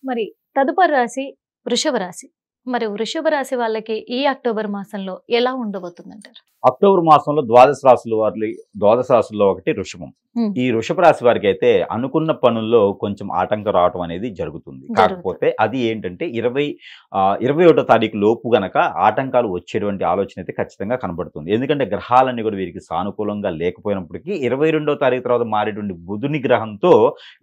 మరి తదుపరి రాశి వృషభ రాశి. మరి వృషభ రాశి వాళ్ళకి ఈ అక్టోబర్ మాసంలో ఎలా ఉండబోతుందంటారు? అక్టోబర్ మాసంలో ద్వాదశ రాశుల్లో ఒకటి వృషభం. హ్మ్. ఈ వృషభ రాశి వారికి అయితే అనుకున్న పనుల్లో కొంచెం ఆటంకం రావటం అనేది జరుగుతుంది. కాకపోతే అది ఏంటంటే 21వ తారీఖు లోపు గనక ఆటంకాలు వచ్చేటువంటి ఆలోచన అయితే ఖచ్చితంగా కనబడుతుంది. ఎందుకంటే గ్రహాలన్నీ కూడా వీరికి సానుకూలంగా లేకపోయినప్పటికీ 22వ తారీఖు తర్వాత మారేటువంటి బుధుని గ్రహంతో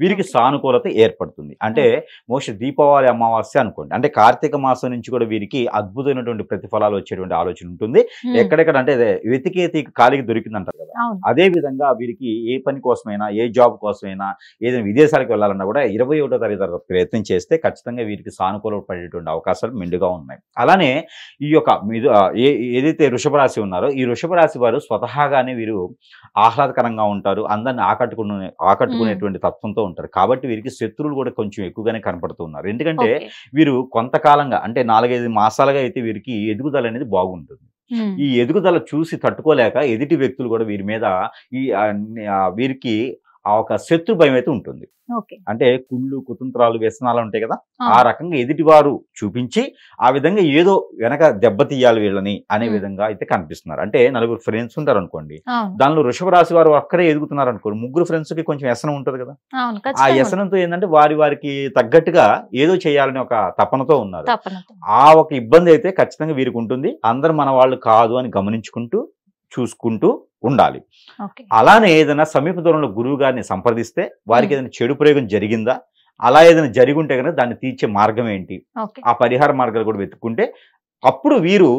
వీరికి సానుకూలత ఏర్పడుతుంది. అంటే మోస్ట్లీ దీపావళి అమావాస్య అనుకోండి. అంటే కార్తీక మాసం నుంచి కూడా వీరికి అద్భుతమైనటువంటి ప్రతిఫలాలు వచ్చేటువంటి ఆలోచన ఉంటుంది. ఎక్కడెక్కడ అంటే వెతికే ఖాళీకి దొరికిందంటారు కదా. అవును. అదే విధంగా వీరికి ఏ పని కోసమైనా, ఏ జాబ్ కోసమైనా, ఏదైనా విదేశాలకు వెళ్ళాలన్నా కూడా 21వ తారీఖు తర్వాత ప్రయత్నం చేస్తే ఖచ్చితంగా వీరికి సానుకూల పడేటువంటి అవకాశాలు మెండుగా ఉన్నాయి. అలానే ఈ యొక్క ఏదైతే వృషభ రాశి ఉన్నారో ఈ వృషభ రాశి వారు స్వతహాగానే వీరు ఆహ్లాదకరంగా ఉంటారు. అందరిని ఆకట్టుకునేటువంటి తత్వంతో ఉంటారు. కాబట్టి వీరికి శత్రువులు కూడా కొంచెం ఎక్కువగానే కనపడుతున్నారు. ఎందుకంటే ఓకే. వీరు కొంతకాలంగా అంటే 4-5 మాసాలుగా అయితే వీరికి ఎదుగుదల అనేది బాగుంటుంది. హ్మ్. ఈ ఎదుగుదల చూసి తట్టుకోలేక ఎదుటి వ్యక్తులు కూడా వీరి మీద వీరికి ఆ ఒక శత్రు భయం అయితే ఉంటుంది. ఓకే. అంటే కుళ్ళు, కుతంత్రాలు, వ్యసనాలు ఉంటాయి కదా. ఆ. ఆ రకంగా ఎదుటివారు చూపించి ఆ విధంగా ఏదో వెనక దెబ్బతీయాలి వీళ్ళని అనే విధంగా అయితే కనిపిస్తున్నారు. అంటే నలుగురు ఫ్రెండ్స్ ఉంటారు అనుకోండి. అవును. దానిలో వృషభ రాశి వారు ఒక్కరే ఎదుగుతున్నారు అనుకోండి. ముగ్గురు ఫ్రెండ్స్ కి కొంచెం వ్యసనం ఉంటుంది కదా. అవును. ఆ ఖచ్చితంగా వ్యసనంతో ఏంటంటే వారికి తగ్గట్టుగా ఏదో చేయాలని ఒక తపనతో ఉన్నారు. తప్పనతో. ఆ ఒక ఇబ్బంది అయితే ఖచ్చితంగా వీరికి ఉంటుంది. అందరు మన వాళ్ళు కాదు అని గమనించుకుంటూ చూసుకుంటూ ఉండాలి. ఓకే. అలానే ఏదైనా సమీప దూరంలో గురువు గారిని సంప్రదిస్తే వారికి ఏదైనా చెడు ప్రయోగం జరిగిందా, అలా ఏదైనా జరిగి ఉంటే కనుక దాన్ని తీర్చే మార్గం ఏంటి, ఓకే. ఆ పరిహార మార్గాలు కూడా వెతుక్కుంటే అప్పుడు వీరు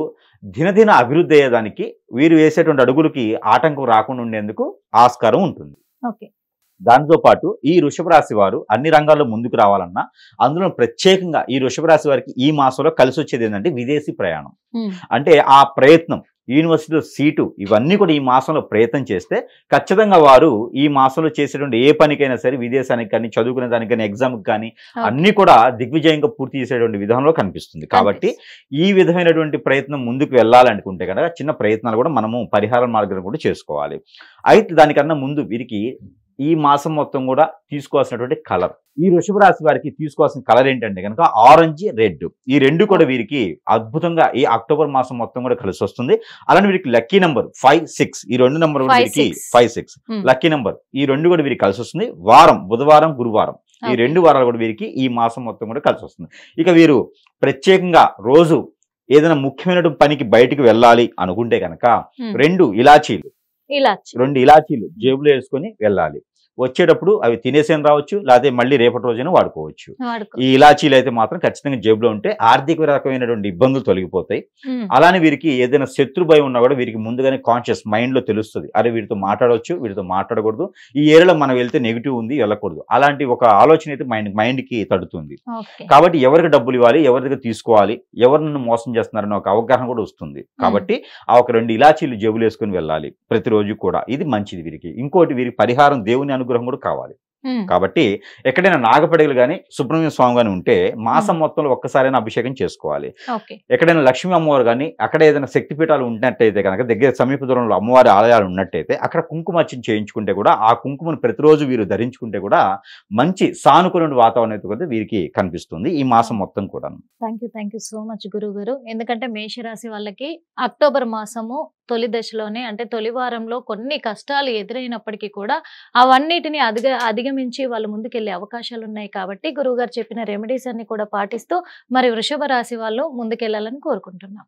దినదిన అభివృద్ధి అయ్యేదానికి వీరు వేసేటువంటి అడుగులకి ఆటంకం రాకుండా ఉండేందుకు ఆస్కారం ఉంటుంది. ఓకే. దాంతో పాటు ఈ వృషభ రాశి వారు అన్ని రంగాల్లో ముందుకు రావాలన్నా అందులో ప్రత్యేకంగా ఈ వృషభ రాశి వారికి ఈ మాసంలో కలిసి వచ్చేది ఏంటంటే విదేశీ ప్రయాణం. హ్మ్. అంటే ఆ ప్రయత్నం యూనివర్సిటీలో సీటు ఇవన్నీ కూడా ఈ మాసంలో ప్రయత్నం చేస్తే ఖచ్చితంగా వారు ఈ మాసంలో చేసేటువంటి ఏ పనికైనా సరే విదేశానికి కానీ చదువుకునే దానికి కానీ ఎగ్జామ్కి కానీ అన్నీ కూడా దిగ్విజయంగా పూర్తి చేసేటువంటి విధానంలో కనిపిస్తుంది. కాబట్టి ఈ విధమైనటువంటి ప్రయత్నం ముందుకు వెళ్ళాలనుకుంటే కనుక చిన్న ప్రయత్నాలు కూడా మనము పరిహార మార్గాలు కూడా చేసుకోవాలి. అయితే దానికన్నా ముందు వీరికి ఈ మాసం మొత్తం కూడా తీసుకోవాల్సినటువంటి కలర్, ఈ వృషభ రాశి వారికి తీసుకోవాల్సిన కలర్ ఏంటంటే కనుక ఆరెంజ్, రెడ్. ఈ రెండు కూడా వీరికి అద్భుతంగా ఈ అక్టోబర్ మాసం మొత్తం కూడా కలిసి వస్తుంది. అలానే వీరికి లక్కీ నెంబర్ 5, 6 ఈ రెండు నెంబర్ వీరికి 5, 6 లక్కీ నెంబర్ ఈ రెండు కూడా వీరికి కలిసి వస్తుంది. వారం బుధవారం, గురువారం ఈ 2 వారాలు కూడా వీరికి ఈ మాసం మొత్తం కూడా కలిసి వస్తుంది. ఇక వీరు ప్రత్యేకంగా రోజు ఏదైనా ముఖ్యమైనటువంటి పనికి బయటికి వెళ్ళాలి అనుకుంటే కనుక 2 ఇలాచీలు జేబులో వేసుకొని వెళ్ళాలి. వచ్చేటప్పుడు అవి తినేసేని రావచ్చు, లేకపోతే మళ్ళీ రేపటి రోజున వాడుకోవచ్చు. ఈ ఇలాచీలు అయితే మాత్రం ఖచ్చితంగా జేబులో ఉంటే ఆర్థిక రకమైనటువంటి ఇబ్బందులు తొలగిపోతాయి. అలానే వీరికి ఏదైనా శత్రు భయం ఉన్నా కూడా వీరికి ముందుగానే కాన్షియస్ మైండ్ లో తెలుస్తుంది. అరే వీరితో మాట్లాడవచ్చు, వీరితో మాట్లాడకూడదు, ఈ ఏరియాలో మనం వెళ్తే నెగిటివ్ ఉంది వెళ్ళకూడదు, అలాంటి ఒక ఆలోచన అయితే మైండ్ కి తడుతుంది. కాబట్టి ఎవరికి డబ్బులు ఇవ్వాలి, ఎవరి దగ్గర తీసుకోవాలి, ఎవరు నన్ను మోసం చేస్తున్నారని ఒక అవగాహన కూడా వస్తుంది. కాబట్టి ఆ ఒక 2 ఇలాచీలు జేబులు వేసుకుని వెళ్ళాలి ప్రతిరోజు కూడా. ఇది మంచిది వీరికి. ఇంకోటి వీరికి పరిహారం దేవుని అనుగ్రహం కూడా కావాలి. కాబట్టి ఎక్కడైనా నాగపడిగలు కానీ సుబ్రహ్మణ్య స్వామి కానీ ఉంటే మాసం మొత్తంలో ఒక్కసారైనా అభిషేకం చేసుకోవాలి. ఎక్కడైనా లక్ష్మీ అమ్మవారు కానీ అక్కడ ఏదైనా శక్తిపీఠాలు ఉన్నట్టయితే కనుక దగ్గర సమీప దూరంలో అమ్మవారి ఆలయాలు ఉన్నట్టయితే అక్కడ కుంకుమార్చన చేయించుకుంటే కూడా ఆ కుంకుమను ప్రతిరోజు వీరు ధరించుకుంటే కూడా మంచి సానుకూల వాతావరణం అయితే వీరికి కనిపిస్తుంది ఈ మాసం మొత్తం కూడా. థ్యాంక్ యూ సో మచ్ గురువు గారు. ఎందుకంటే మేషరాశి వాళ్ళకి అక్టోబర్ మాసము తొలి దశలోనే అంటే తొలి వారంలో కొన్ని కష్టాలు ఎదురైనప్పటికీ కూడా అవన్నిటిని అధిగమించి వాళ్ళు ముందుకెళ్లే అవకాశాలు ఉన్నాయి. కాబట్టి గురువు గారు చెప్పిన రెమెడీస్ అన్ని కూడా పాటిస్తూ మరి వృషభ రాశి వాళ్ళు ముందుకెళ్లాలని కోరుకుంటున్నాం.